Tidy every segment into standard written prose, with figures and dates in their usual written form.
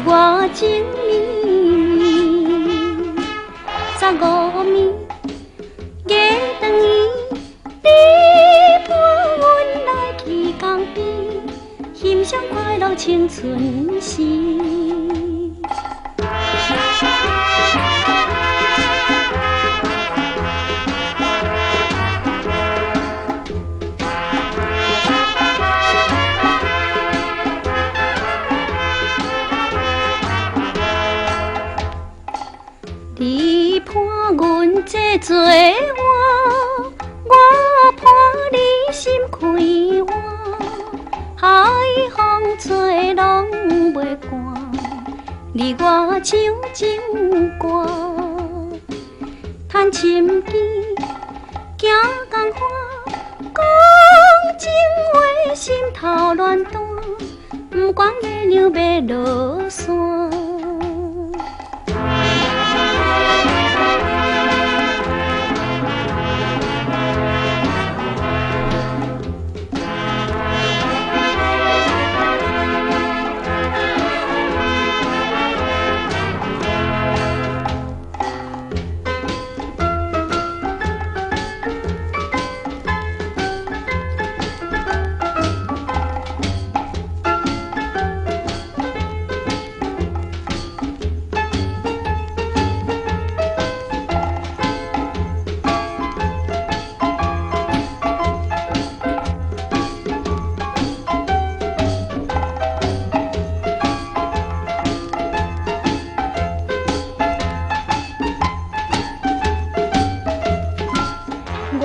我情意，15暝月长圆，你伴阮来去江边，欣赏快乐青春时。你伴阮坐做我，我伴你心开换，海风吹拢袂寒，你我唱情歌，弹琴机，行江花，讲情话，心头乱弹，不管月亮要落山。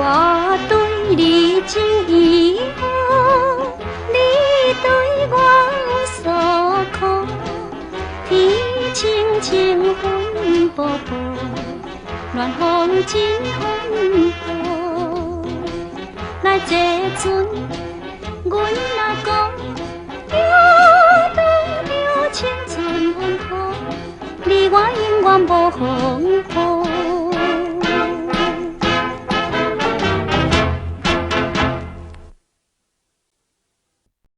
我对你情意好，你对我有所苦，天清清，云薄薄，暖风真风破。来坐船，阮来讲，摇动着青春温度，你我永远无风波。